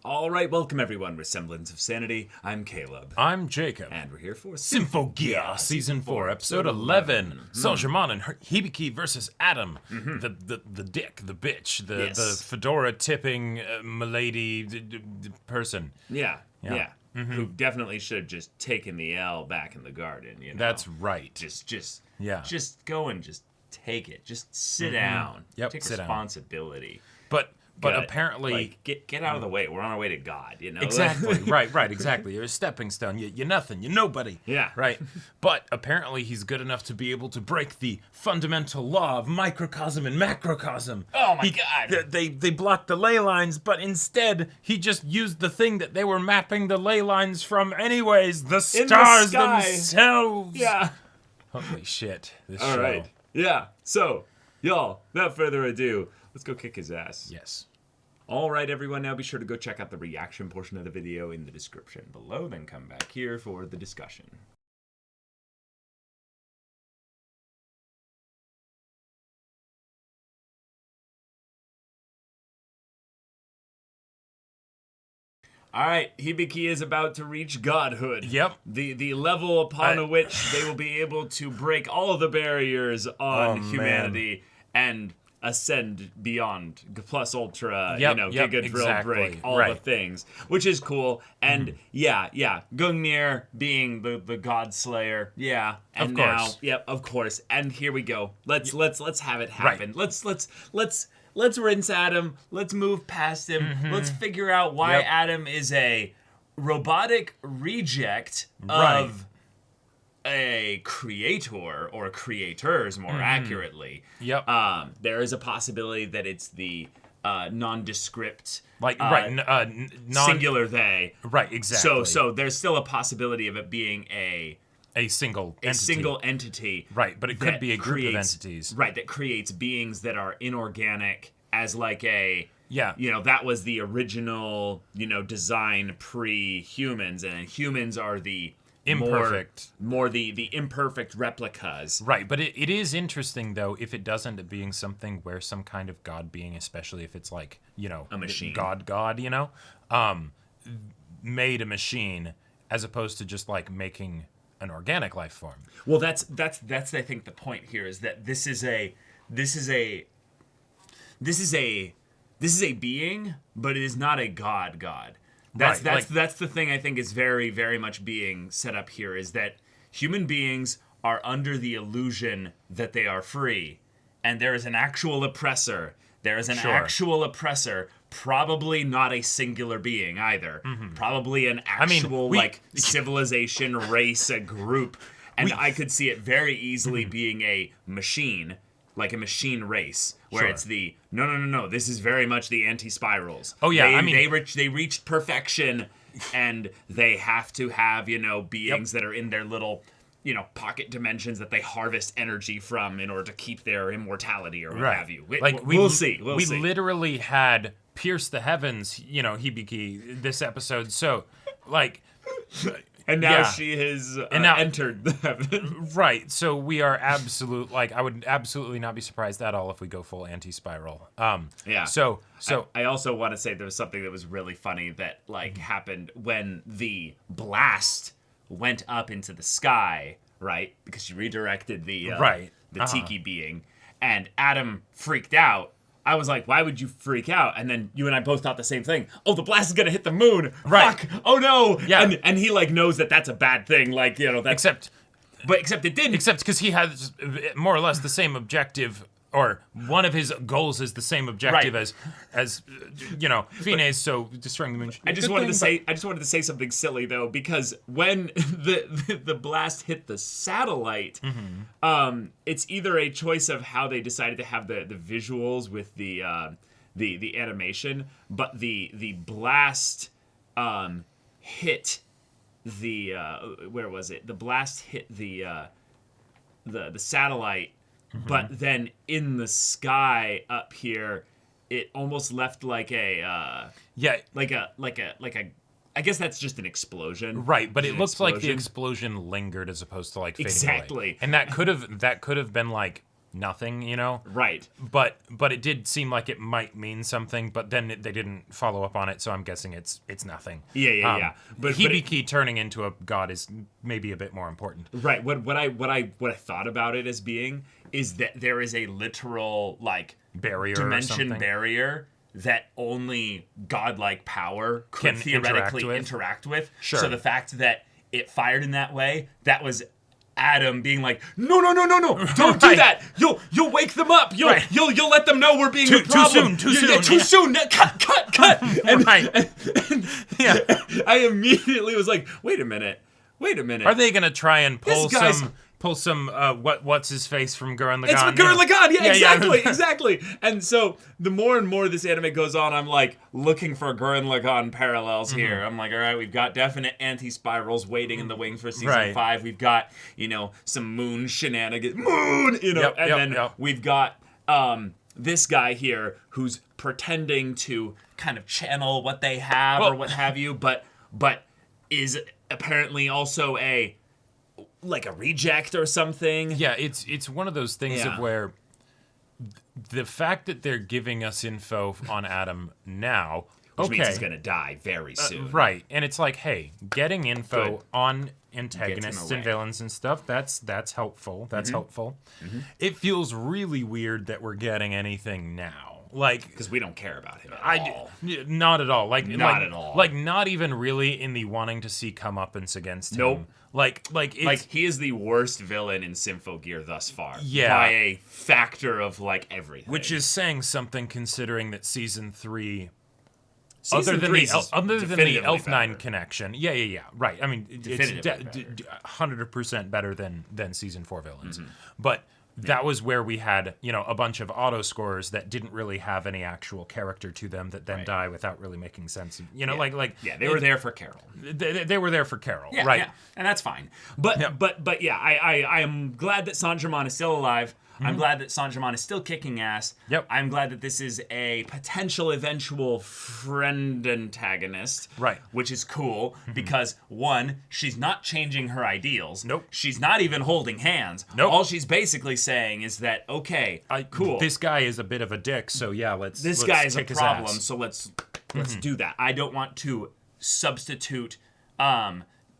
All right, welcome everyone with Semblance of Sanity. I'm Caleb. I'm Jacob. And we're here for Symphogear, Season 4, Episode 11. Soldierman and Hibiki versus Adam. The dick, the bitch, the fedora-tipping milady person. Yeah. Who definitely should have just taken the L back in the garden, you know? That's right. Just go and just take it. Just sit down. Yep, take sit down. responsibility. But apparently... Like, get out of the way. We're on our way to God, you know? Exactly. right, exactly. You're a stepping stone. You're nothing. You're nobody. Yeah. Right? But apparently he's good enough to be able to break the fundamental law of microcosm and macrocosm. Oh my God. They blocked the ley lines, but instead he just used the thing that they were mapping the ley lines from anyways. The stars themselves. Yeah. Holy shit. This All show. right. Yeah. So, y'all, without further ado, let's go kick his ass. Yes. All right, everyone, now be sure to go check out the reaction portion of the video in the description below, then come back here for the discussion. All right, Hibiki is about to reach godhood. Yep. The level upon which they will be able to break all of the barriers on humanity and ascend beyond plus ultra, giga drill break, all the things, which is cool. And Gungnir being the god slayer, and of course. of course. And here we go. Let's have it happen. Right. Let's rinse Adam. Let's move past him. Let's figure out why Adam is a robotic reject of a creator or creators, more accurately. Yep. There is a possibility that it's the nondescript, singular they. Right, exactly. So there's still a possibility of it being a single entity. Right, but it could be a group of entities. Right, that creates beings that are inorganic as like a... Yeah. That was the original, design pre-humans, and humans are the... imperfect. More the imperfect replicas. Right, but it is interesting, though, if it does end up being something where some kind of god being, especially if it's like, a machine. God, made a machine as opposed to just like making an organic life form. Well, that's I think the point here is that this is a being, but it is not a god. That's the thing I think is very, very much being set up here, is that human beings are under the illusion that they are free, and there is an actual oppressor. There is an actual oppressor, probably not a singular being either. Probably an actual civilization, race, a group. And I could see it very easily being a machine, like a machine race, where it's the no. This is very much the anti-spirals. Oh yeah, they reached perfection, and they have to have beings that are in their little pocket dimensions that they harvest energy from in order to keep their immortality or what have you. We'll see. We literally had Pierce the Heavens, Hibiki, this episode. So and now she has entered the heaven. Right. So we are I would absolutely not be surprised at all if we go full anti-spiral. So I also want to say there was something that was really funny that happened when the blast went up into the sky, right? Because she redirected the Tiki being, and Adam freaked out. I was like, why would you freak out? And then you and I both thought the same thing. Oh, the blast is going to hit the moon. Right. Fuck. Oh, no. Yeah. And he, knows that that's a bad thing. Except it didn't. Except because he has more or less the same objective, or one of his goals is the same objective as Fine's, so destroying the moon. I just wanted to say something silly though, because when the blast hit the satellite, it's either a choice of how they decided to have the visuals with the animation, but the blast hit the where was it? The blast hit the satellite. But then in the sky up here, it almost left like a I guess that's just an explosion. Right, but it looks like the explosion lingered as opposed to fading away. And that could have been nothing, you know? Right. But it did seem like it might mean something, but then they didn't follow up on it, so I'm guessing it's nothing. Yeah. But Hibiki turning into a god is maybe a bit more important. Right. What I thought about it as being is that there is a literal like Barrier dimension barrier that only godlike power could Can theoretically interact with. Sure. So the fact that it fired in that way, that was Adam being like, no, don't do that. You'll wake them up. You'll let them know we're being a problem. Too soon. Too soon. Cut. And, Right. and I immediately was like, wait a minute. Are they gonna try and pull This some what's his face from Gurren Lagann? It's from Gurren Lagann, Yeah. exactly. And so the more and more this anime goes on, I'm like looking for Gurren Lagann parallels here. I'm like, all right, we've got definite anti-spirals waiting in the wings for season 5. We've got, some moon shenanigans. And then we've got this guy here who's pretending to kind of channel what they have or what have you, but is apparently also a reject or something. Yeah, it's one of those things of where the fact that they're giving us info on Adam now, which means he's gonna die very soon. Right, and it's like, hey, getting info on antagonists and villains and stuff, that's helpful. That's helpful. Mm-hmm. It feels really weird that we're getting anything now. Because we don't care about him at all. Not at all. Not at all. Not even really in the wanting to see comeuppance against him. Nope. It's, he is the worst villain in Symphogear thus far. Yeah. By a factor of everything. Which is saying something considering that season 3 Season other than three the Elf-9 connection. Yeah. Right. I mean, it's 100% better than season 4 villains. Mm-hmm. But that was where we had, a bunch of auto scores that didn't really have any actual character to them that then die without really making sense. They were there for Carol. They were there for Carol, right? Yeah, and that's fine. But I am glad that Saint-Germain is still alive. Mm-hmm. I'm glad that Saint-Germain is still kicking ass. Yep. I'm glad that this is a potential eventual friend antagonist. Right. Which is cool because, one, she's not changing her ideals. Nope. She's not even holding hands. Nope. All she's basically saying is that, okay, cool. This guy is a bit of a dick, so yeah, let's This guy is a kick his problem, ass. so let's do that. I don't want to substitute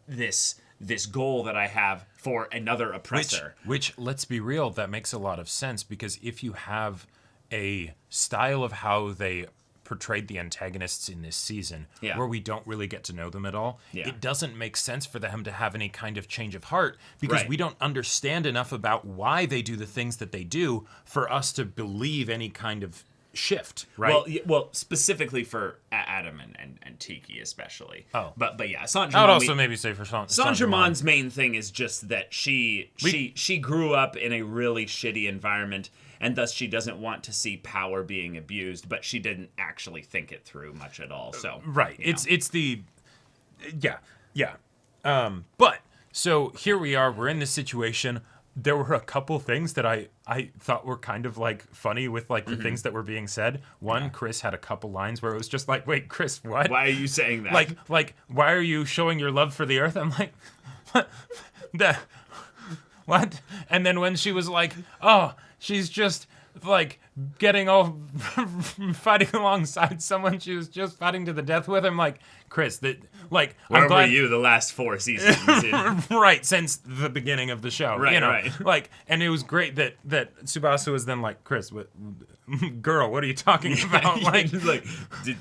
this goal that I have for another oppressor. Which, let's be real, that makes a lot of sense, because if you have a style of how they portrayed the antagonists in this season, where we don't really get to know them at all, it doesn't make sense for them to have any kind of change of heart, because we don't understand enough about why they do the things that they do for us to believe any kind of shift, right? Well, specifically for Adam and Tiki especially. Oh. But yeah, Saint-Germain. I would also maybe say for Saint-Germain's main thing is just that she grew up in a really shitty environment, and thus she doesn't want to see power being abused, but she didn't actually think it through much at all. So right, it's the but so here we are. We're in this situation. There were a couple things that I thought were kind of funny with the things that were being said. One, Chris had a couple lines where it was just like, wait, Chris, what? Why are you saying that? Like why are you showing your love for the earth? I'm like, what? And then when she was like, oh, she's just getting all fighting alongside someone she was just fighting to the death with. I'm like, Chris, where were you the last 4 seasons? Right, since the beginning of the show. Right. And it was great that Tsubasa was then like, Chris, girl, what are you talking about?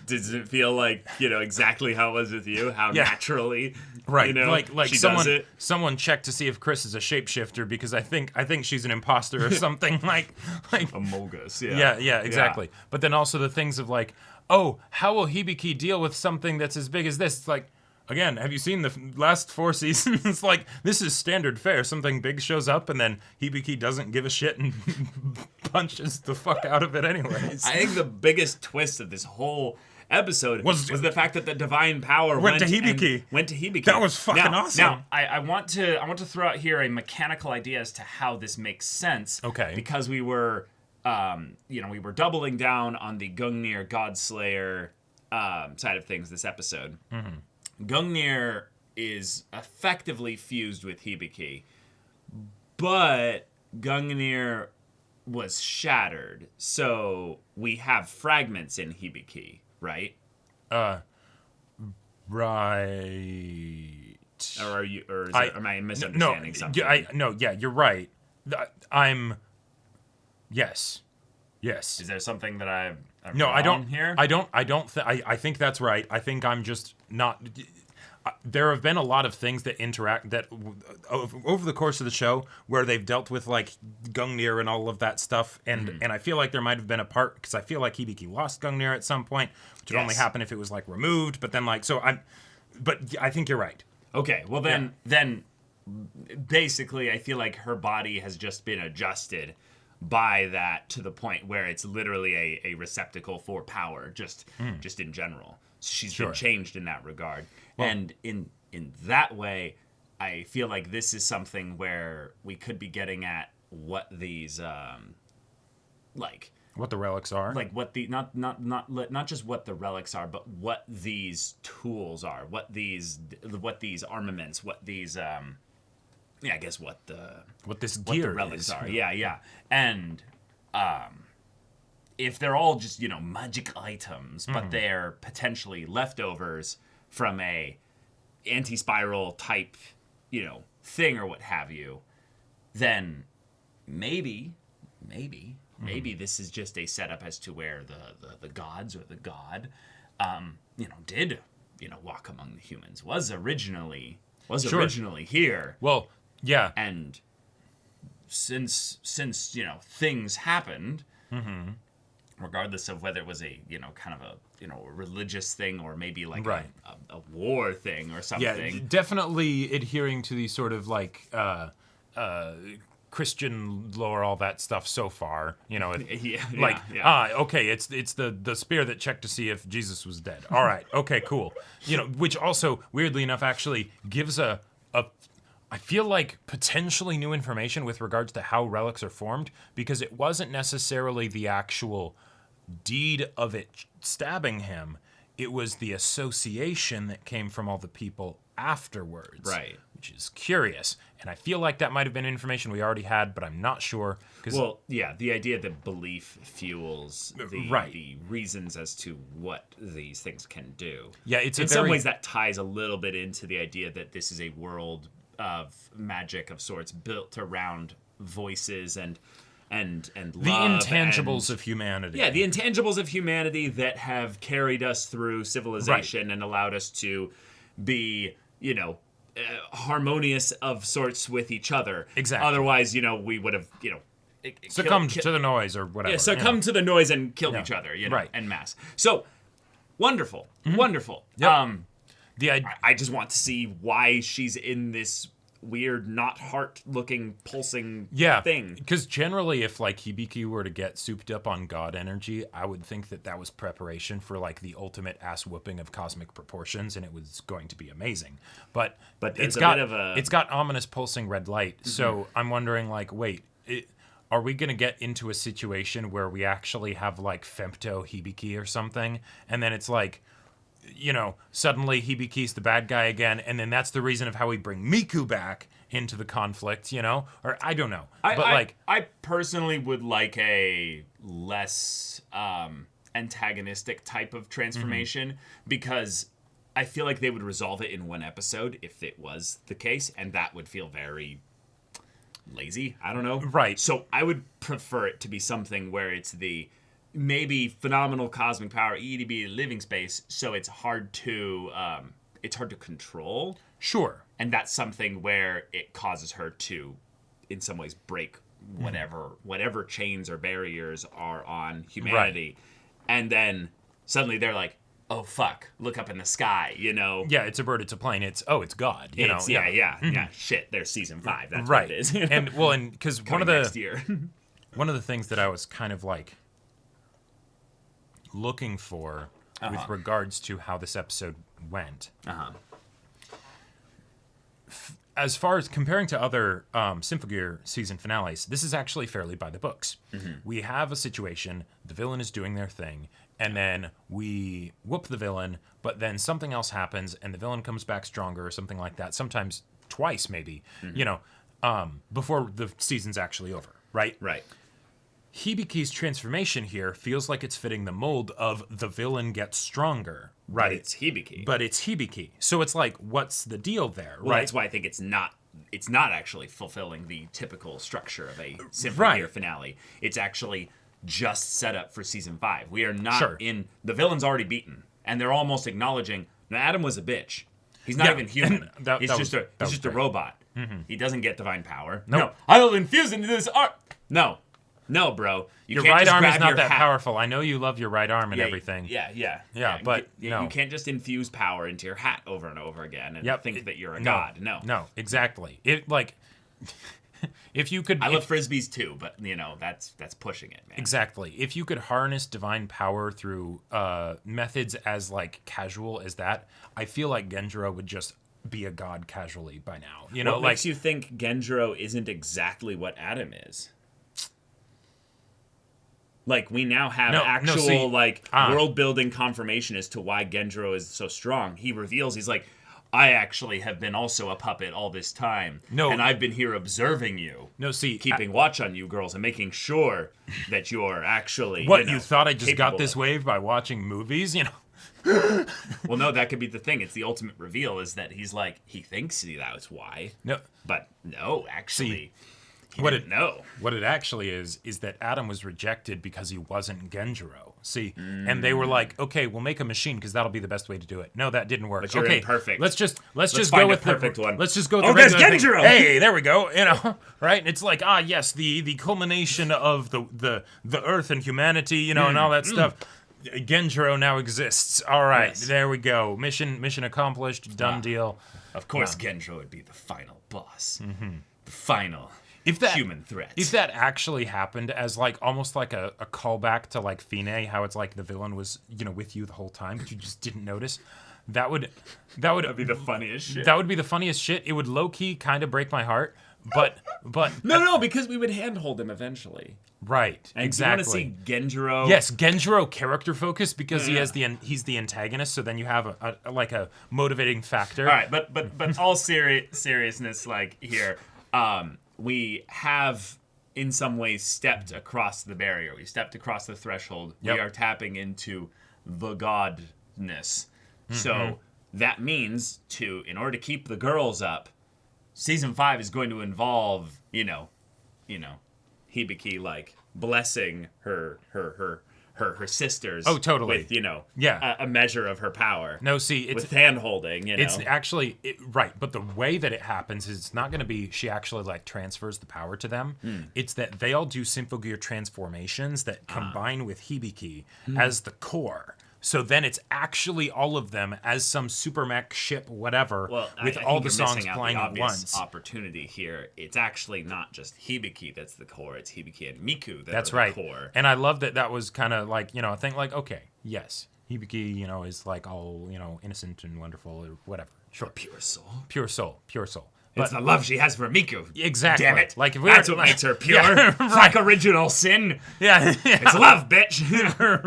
Does it feel exactly how it was with you? How naturally, right? She does it. Someone checked to see if Chris is a shapeshifter, because I think she's an imposter or something. like Amogus. Yeah, exactly. Yeah. But then also the things of oh, how will Hibiki deal with something that's as big as this? It's again, have you seen the last 4 seasons? This is standard fare. Something big shows up, and then Hibiki doesn't give a shit and punches the fuck out of it anyways. I think the biggest twist of this whole episode was the fact that the divine power went to Hibiki. That was fucking awesome. Now, I want to throw out here a mechanical idea as to how this makes sense. Okay. Because we were doubling down on the Gungnir Godslayer side of things this episode. Mm-hmm. Gungnir is effectively fused with Hibiki, but Gungnir was shattered. So we have fragments in Hibiki, right? Right. Or am I misunderstanding something? Yeah, you're right. Yes. Is there something that I'm No, wrong I don't. here? I think that's right. I think I'm just not. There have been a lot of things that interact that over the course of the show where they've dealt with like Gungnir and all of that stuff, and I feel like there might have been a part because I feel like Hibiki lost Gungnir at some point, which would only happen if it was like removed. But then but I think you're right. Okay, well then basically I feel like her body has just been adjusted by that to the point where it's literally a receptacle for power, just in general. So she's been changed in that regard. Well, and in that way, I feel like this is something where we could be getting at what these what the relics are, like what the not just what the relics are, but what these tools are, what these armaments, what these I guess what this gear the relics is. are. Yeah. And if they're all just, magic items, but they're potentially leftovers from a anti-spiral type, thing or what have you, then maybe this is just a setup as to where the gods or the god, did, walk among the humans, was originally here. Well, yeah. And since things happened, regardless of whether it was a kind of a religious thing or maybe like a war thing or something. Yeah, definitely adhering to the sort of like Christian lore, all that stuff so far. Okay, it's the spear that checked to see if Jesus was dead. All right, okay, cool. Which also weirdly enough actually gives a I feel like potentially new information with regards to how relics are formed, because it wasn't necessarily the actual deed of it stabbing him. It was the association that came from all the people afterwards. Right. Which is curious. And I feel like that might have been information we already had, but I'm not sure. Well, yeah, the idea that belief fuels the reasons as to what these things can do. Yeah, it's in some ways that ties a little bit into the idea that this is a world of magic of sorts built around voices and love, the intangibles of humanity. Yeah, the intangibles of humanity that have carried us through civilization and allowed us to be, harmonious of sorts with each other. Exactly. Otherwise, we would have, succumbed to the noise or whatever. Yeah, succumbed to the noise and killed each other, en masse. So, wonderful. Yep. I just want to see why she's in this weird, not heart-looking, pulsing thing. Because generally, if like Hibiki were to get souped up on god energy, I would think that was preparation for like the ultimate ass whooping of cosmic proportions, and it was going to be amazing. But it's got ominous pulsing red light. So I'm wondering, like, wait, are we going to get into a situation where we actually have like femto Hibiki or something, and then it's like, suddenly Hibiki's the bad guy again, and then that's the reason of how we bring Miku back into the conflict, or I don't know. I personally would like a less antagonistic type of transformation, because I feel like they would resolve it in one episode if it was the case, and that would feel very lazy. I don't know. Right. So I would prefer it to be something where it's maybe phenomenal cosmic power, EDB living space, so it's hard to control. Sure. And that's something where it causes her to, in some ways, break whatever chains or barriers are on humanity. Right. And then suddenly they're like, oh fuck, look up in the sky, Yeah, it's a bird, it's a plane, it's God, Yeah. Shit, there's season 5. That's right. What it is. And because one of the things that I was kind of like looking for with regards to how this episode went. As far as comparing to other Symphogear season finales, this is actually fairly by the books. We have a situation, the villain is doing their thing, and then we whoop the villain, but then something else happens, and the villain comes back stronger or something like that, sometimes twice maybe, before the season's actually over, right? Right. Hibiki's transformation here feels like it's fitting the mold of the villain gets stronger, right? But it's Hibiki. So it's like, what's the deal there, well, right? that's why I think it's not actually fulfilling the typical structure of a Symphogear finale. It's actually just set up for season 5. We are not in... The villain's already beaten, and they're almost acknowledging, no, Adam was a bitch. He's not even human. He's just a robot. Mm-hmm. He doesn't get divine power. Nope. No, I will infuse into this art. No, bro. Your right arm is not that powerful. I know you love your right arm and everything. Yeah, but no. You can't just infuse power into your hat over and over again and think that you're a god. No, exactly. If you could... I love Frisbees too, but, that's pushing it, man. Exactly. If you could harness divine power through methods as, like, casual as that, I feel like Genjiro would just be a god casually by now. What makes you think Genjiro isn't exactly what Adam is? Like, we now have world-building confirmation as to why Genjiro is so strong. He reveals, he's like, I actually have been also a puppet all this time. And I've been here observing you. Keeping watch on you girls and making sure that you're actually, you thought I just got this wave by watching movies, Well, no, that could be the thing. It's the ultimate reveal is that he's like, he thinks that's why. No. But no, actually... What it actually is that Adam was rejected because he wasn't Genjiro. And they were like, okay, we'll make a machine because that'll be the best way to do it. No, that didn't work. But you're imperfect. Let's just go with the perfect one. Let's just go with there's Genjiro. Hey, there we go. Right? And it's like, yes, the culmination of the Earth and humanity, and all that stuff. Genjiro now exists. All right, There we go. Mission accomplished. Done deal. Of course, Genjiro would be the final boss. Mm-hmm. The final. Human threat. If that actually happened as like almost like a callback to like Fine, how it's like the villain was with you the whole time, but you just didn't notice, that would be the funniest shit. That would be the funniest shit. It would low key kind of break my heart, but no, because we would handhold him eventually. Right. And exactly. Do you want to see Genjiro? Yes, Genjiro character focus because he's the antagonist. So then you have a motivating factor. All right, but all seriousness, like here. We have, in some ways, stepped across the barrier. We stepped across the threshold. Yep. We are tapping into the godness. Mm-hmm. So that means in order to keep the girls up, season 5 is going to involve, Hibiki like blessing her sisters. Oh, totally. With a measure of her power. No, see, it's with hand holding. It's actually right, but the way that it happens is it's not going to be she actually like transfers the power to them. It's that they all do Symphogear transformations that combine with Hibiki as the core. So then it's actually all of them as some super mech ship, whatever, with all the songs playing at once. Opportunity here. It's actually not just Hibiki that's the core. It's Hibiki and Miku that's are the core. And I love that was kind of like, a thing like, okay, yes, Hibiki, is like all, innocent and wonderful or whatever. Sure. Pure soul. Pure soul. But it's the love she has for Miku. Exactly. Damn it. Like that's what makes her pure. Yeah, it's like original sin. Yeah. It's love, bitch.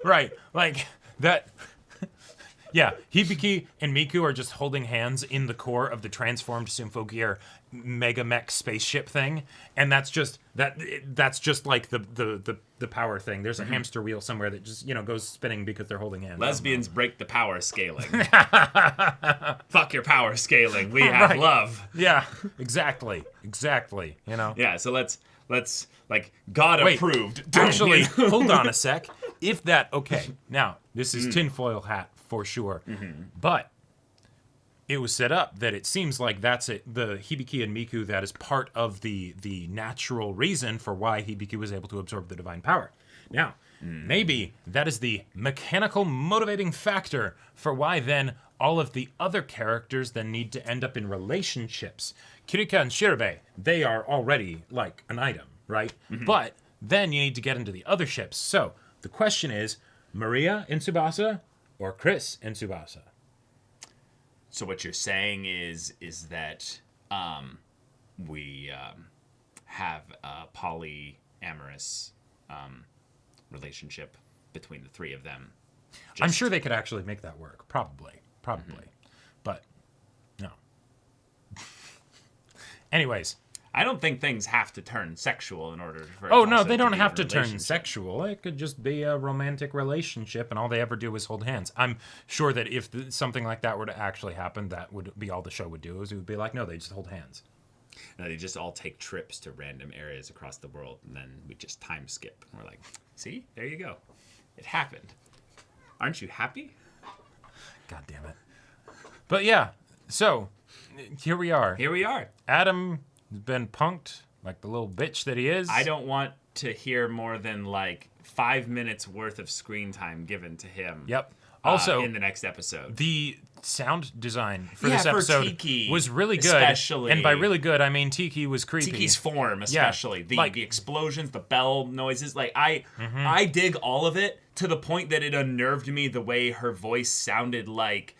Right. Like that. Yeah. Hibiki and Miku are just holding hands in the core of the transformed Symphogear mega mech spaceship thing. And that's just like the power thing. There's a hamster wheel somewhere that just, goes spinning because they're holding hands. Lesbians break the power scaling. Fuck your power scaling. We have love. Yeah, exactly. Yeah, so let's like God approved. Actually, hold on a sec. If that now this is tinfoil hat for sure. But it was set up that it seems like that's it. The Hibiki and Miku, that is part of the natural reason for why Hibiki was able to absorb the divine power. Now, maybe that is the mechanical motivating factor for why then all of the other characters then need to end up in relationships. Kirika and Shirabe, they are already like an item, right? But then you need to get into the other ships. So the question is, Maria in Tsubasa or Chris in Tsubasa? So what you're saying is that we have a polyamorous relationship between the three of them. I'm sure they could actually make that work. Probably. But no. Anyways. I don't think things have to turn sexual in order for. Oh no, they don't have to turn sexual. It could just be a romantic relationship, and all they ever do is hold hands. I'm sure that if something like that were to actually happen, that would be all the show would do. Is it would be like, no, they just hold hands. No, they just all take trips to random areas across the world, and then we just time skip. We're like, see, there you go, it happened. Aren't you happy? God damn it. But yeah, so here we are. Here we are. Adam has been punked like the little bitch that he is. I don't want to hear more than like 5 minutes worth of screen time given to him. Yep. Also, in the next episode, the sound design for this episode Tiki, was really good. Especially, and by really good, I mean Tiki was creepy. Tiki's form, especially the explosions, the bell noises. Like I dig all of it to the point that it unnerved me the way her voice sounded like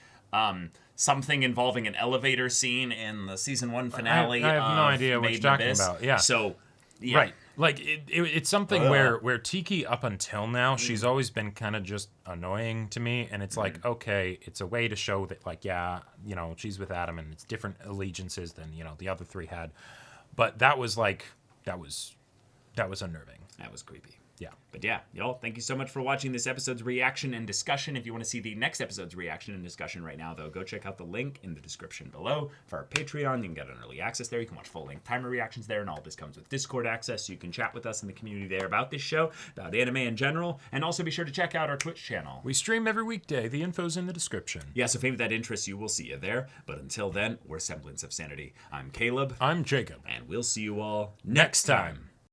something involving an elevator scene in the season 1 finale. I have no idea what you're talking about. Yeah. So, yeah. Right. Like, it's something where Tiki, up until now, she's always been kind of just annoying to me. And it's like, okay, it's a way to show that, like, yeah, you know, she's with Adam and it's different allegiances than, you know, the other 3 had. But that was, like, that was unnerving. That was creepy. Yeah. But yeah, y'all, thank you so much for watching this episode's reaction and discussion. If you want to see the next episode's reaction and discussion right now, though, go check out the link in the description below for our Patreon. You can get an early access there. You can watch full-length timer reactions there, and all this comes with Discord access, so you can chat with us in the community there about this show, about anime in general, and also be sure to check out our Twitch channel. We stream every weekday. The info's in the description. Yeah, so if any of that interests you, we'll see you there. But until then, we're Semblance of Sanity. I'm Caleb. I'm Jacob. And we'll see you all next time.